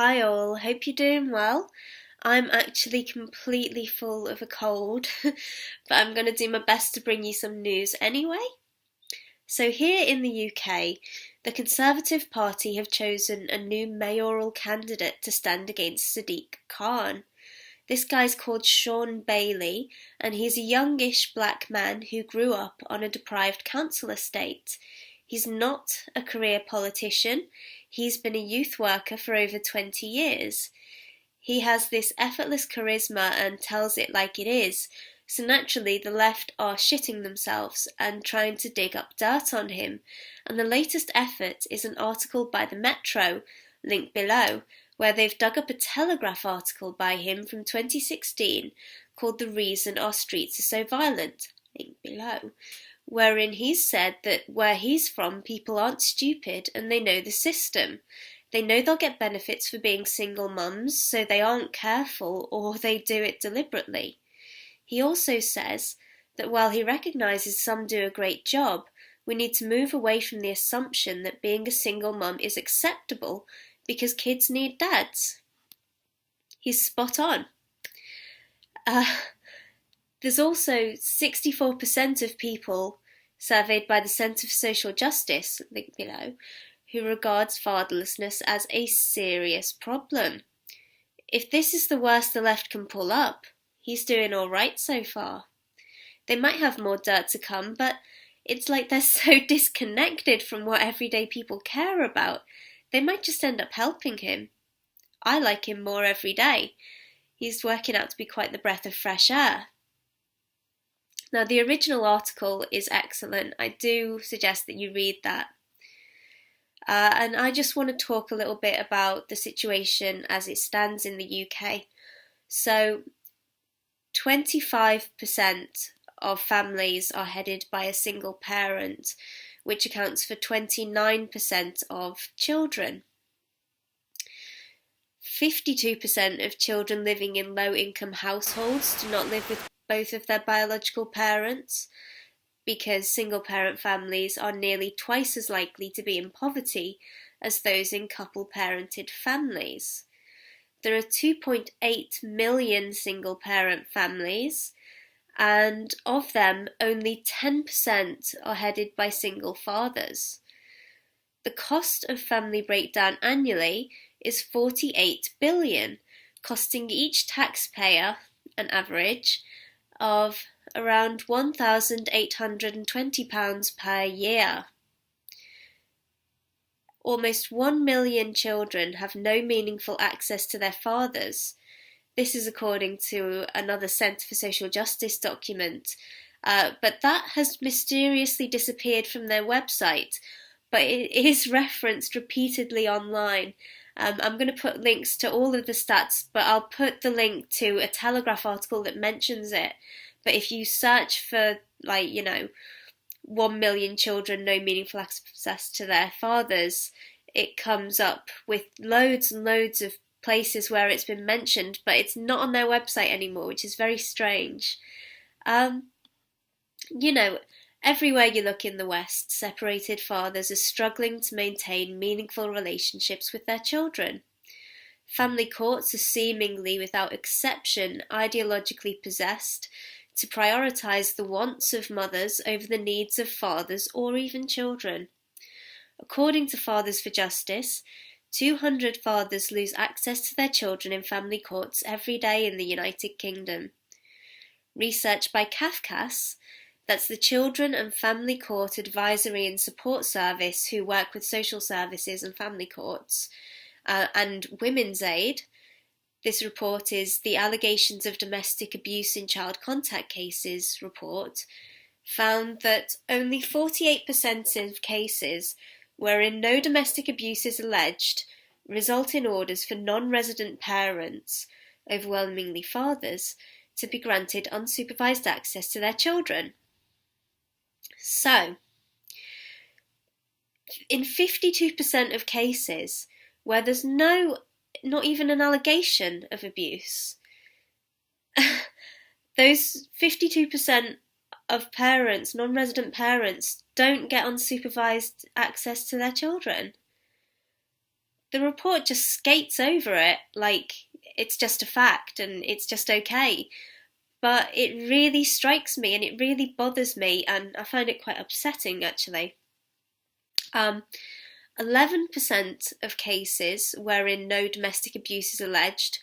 Hi all, hope you're doing well. I'm actually completely full of a cold, but I'm going to do my best to bring you some news anyway. So here in the UK, the Conservative Party have chosen a new mayoral candidate to stand against Sadiq Khan. This guy's called Shaun Bailey, and he's a youngish black man who grew up on a deprived council estate. He's not a career politician. He's been a youth worker for over 20 years. He has this effortless charisma and tells it like it is, so naturally the left are shitting themselves and trying to dig up dirt on him. And the latest effort is an article by the Metro, linked below, where they've dug up a Telegraph article by him from 2016 called The Reason Our Streets Are So Violent, linked below, wherein he's said that where he's from people aren't stupid and they know the system. They know they'll get benefits for being single mums, so they aren't careful or they do it deliberately. He also says that while he recognises some do a great job, we need to move away from the assumption that being a single mum is acceptable because kids need dads. He's spot on. There's also 64% of people surveyed by the Centre for Social Justice, linked below, who regards fatherlessness as a serious problem. If this is the worst the left can pull up, he's doing all right so far. They might have more dirt to come, but it's like they're so disconnected from what everyday people care about. They might just end up helping him. I like him more every day. He's working out to be quite the breath of fresh air. Now, the original article is excellent. I do suggest that you read that. And I just want to talk a little bit about the situation as it stands in the UK. So, 25% of families are headed by a single parent, which accounts for 29% of children. 52% of children living in low-income households do not live with both of their biological parents, because single-parent families are nearly twice as likely to be in poverty as those in couple-parented families. There are 2.8 million single-parent families, and of them, only 10% are headed by single fathers. The cost of family breakdown annually is 48 billion, costing each taxpayer an average of around £1,820 per year. Almost 1 million children have no meaningful access to their fathers. This is according to another Centre for Social Justice document, but that has mysteriously disappeared from their website, but it is referenced repeatedly online. I'm going to put links to all of the stats, but I'll put the link to a Telegraph article that mentions it. But if you search for, 1 million children, no meaningful access to their fathers, it comes up with loads and loads of places where it's been mentioned, but it's not on their website anymore, which is very strange. Everywhere you look in the West, separated fathers are struggling to maintain meaningful relationships with their children. Family courts are seemingly, without exception, ideologically possessed to prioritise the wants of mothers over the needs of fathers or even children. According to Fathers for Justice, 200 fathers lose access to their children in family courts every day in the United Kingdom. Research by Cafcass, that's the Children and Family Court Advisory and Support Service who work with social services and family courts, and Women's Aid. This report is the Allegations of Domestic Abuse in Child Contact Cases report, found that only 48% of cases wherein no domestic abuse is alleged result in orders for non-resident parents, overwhelmingly fathers, to be granted unsupervised access to their children. So, in 52% of cases where there's not even an allegation of abuse, those 52% of parents, non-resident parents, don't get unsupervised access to their children. the report just skates over it like it's just a fact and it's just okay. But it really strikes me and it really bothers me, and I find it quite upsetting actually. 11% of cases wherein no domestic abuse is alleged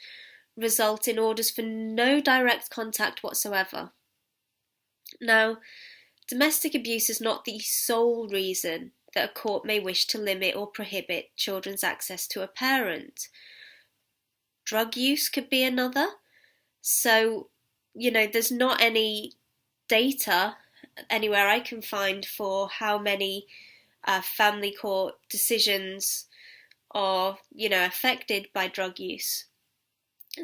result in orders for no direct contact whatsoever. Now, domestic abuse is not the sole reason that a court may wish to limit or prohibit children's access to a parent. Drug use could be another. So, there's not any data anywhere I can find for how many family court decisions are, affected by drug use.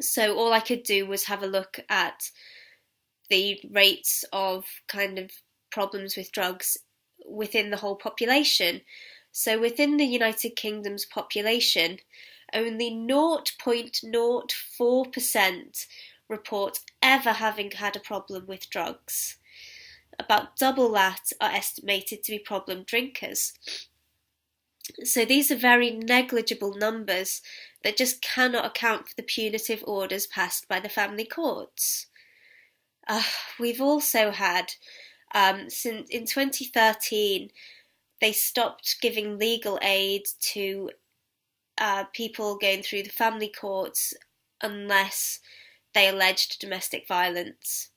So all I could do was have a look at the rates of kind of problems with drugs within the whole population. So within the United Kingdom's population, only 0.04% report ever having had a problem with drugs. About double that are estimated to be problem drinkers. So these are very negligible numbers that just cannot account for the punitive orders passed by the family courts. We've also had, since in 2013, they stopped giving legal aid to people going through the family courts unless they alleged domestic violence.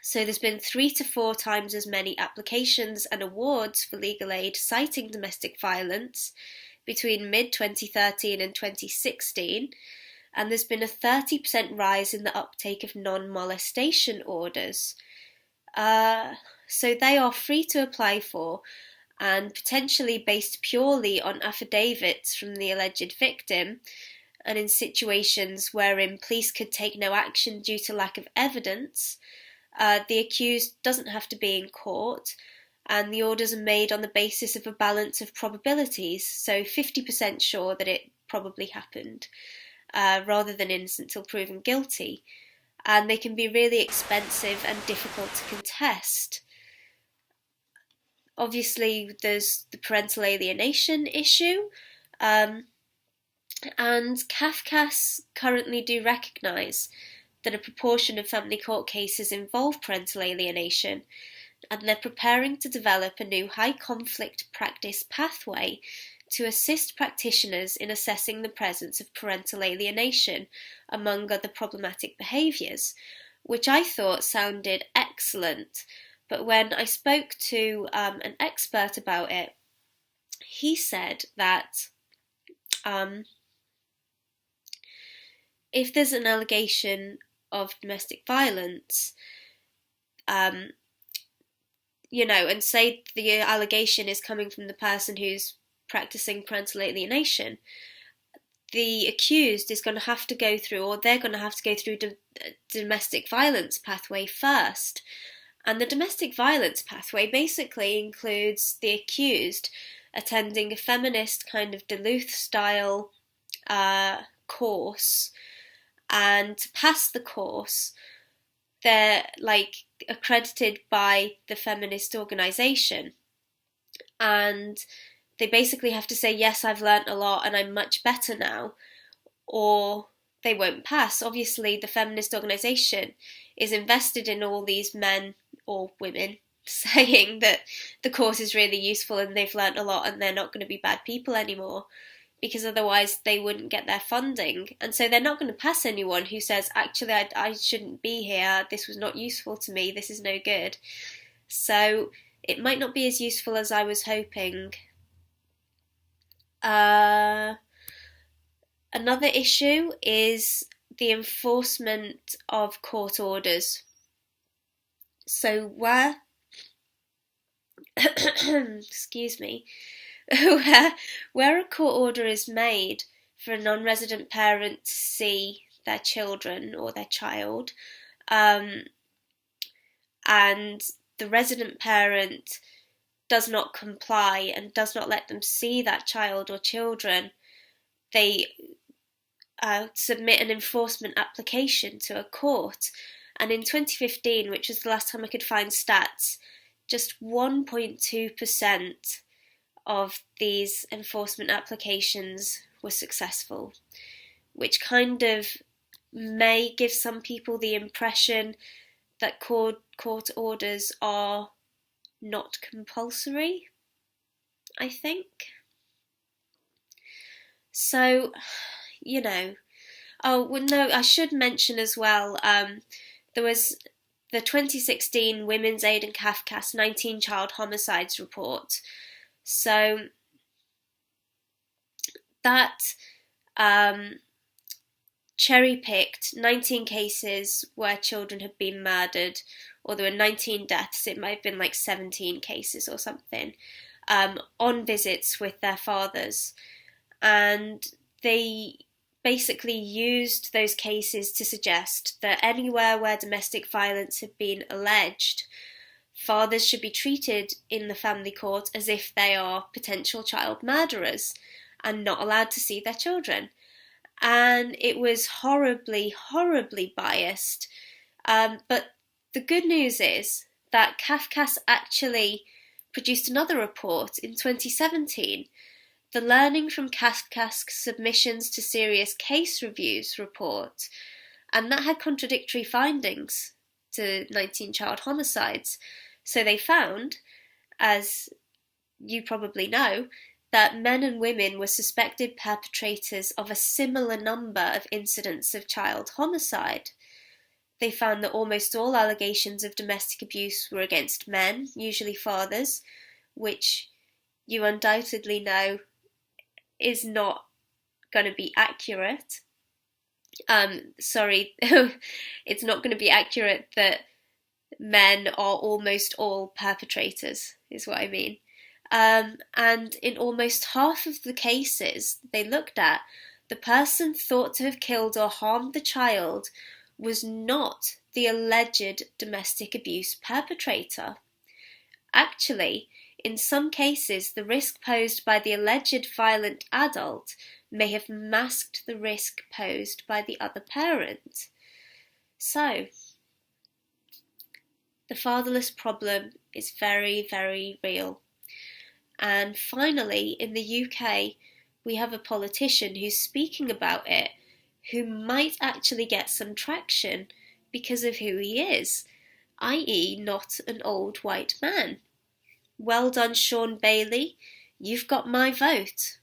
So there's been 3 to 4 times as many applications and awards for legal aid citing domestic violence between mid-2013 and 2016, and there's been a 30% rise in the uptake of non-molestation orders. So they are free to apply for and potentially based purely on affidavits from the alleged victim, and in situations wherein police could take no action due to lack of evidence, the accused doesn't have to be in court, and the orders are made on the basis of a balance of probabilities, so 50% sure that it probably happened, rather than innocent till proven guilty. And they can be really expensive and difficult to contest. Obviously, there's the parental alienation issue, and Cafcass currently do recognise that a proportion of family court cases involve parental alienation, and they're preparing to develop a new high-conflict practice pathway to assist practitioners in assessing the presence of parental alienation, among other problematic behaviours, which I thought sounded excellent. But when I spoke to an expert about it, he said that if there's an allegation of domestic violence, and say the allegation is coming from the person who's practicing parental alienation, the accused is going to have to go through, or they're going to have to go through the domestic violence pathway first. And the domestic violence pathway basically includes the accused attending a feminist kind of Duluth-style course, and to pass the course, they're accredited by the feminist organisation, and they basically have to say, yes, I've learnt a lot and I'm much better now, or they won't pass. Obviously, the feminist organisation is invested in all these men or women saying that the course is really useful and they've learnt a lot and they're not going to be bad people anymore, because otherwise they wouldn't get their funding. And so they're not going to pass anyone who says, actually, I shouldn't be here, this was not useful to me, this is no good. So it might not be as useful as I was hoping. Another issue is the enforcement of court orders. So excuse me, where a court order is made for a non-resident parent to see their children or their child, and the resident parent does not comply and does not let them see that child or children, they submit an enforcement application to a court. And in 2015, which was the last time I could find stats, just 1.2% of these enforcement applications was successful, which kind of may give some people the impression that court orders are not compulsory, I think. So, oh, well, no, I should mention as well, there was the 2016 Women's Aid and Cafcass 19 Child Homicides Report. So that cherry-picked 19 cases where children had been murdered, or there were 19 deaths, it might have been like 17 cases or something, on visits with their fathers. And they basically used those cases to suggest that anywhere where domestic violence had been alleged, fathers should be treated in the family court as if they are potential child murderers and not allowed to see their children. And it was horribly, horribly biased. But the good news is that Cafcass actually produced another report in 2017, the Learning from Cafcass Submissions to Serious Case Reviews report, and that had contradictory findings to 19 child homicides. So they found, as you probably know, that men and women were suspected perpetrators of a similar number of incidents of child homicide. They found that almost all allegations of domestic abuse were against men, usually fathers, which you undoubtedly know is not going to be accurate. It's not going to be accurate that men are almost all perpetrators, is what I mean. And in almost half of the cases they looked at, the person thought to have killed or harmed the child was not the alleged domestic abuse perpetrator. Actually, in some cases, the risk posed by the alleged violent adult may have masked the risk posed by the other parent. So, the fatherless problem is very, very real. And finally, in the UK, we have a politician who's speaking about it, who might actually get some traction because of who he is, i.e. not an old white man. Well done, Shaun Bailey. You've got my vote.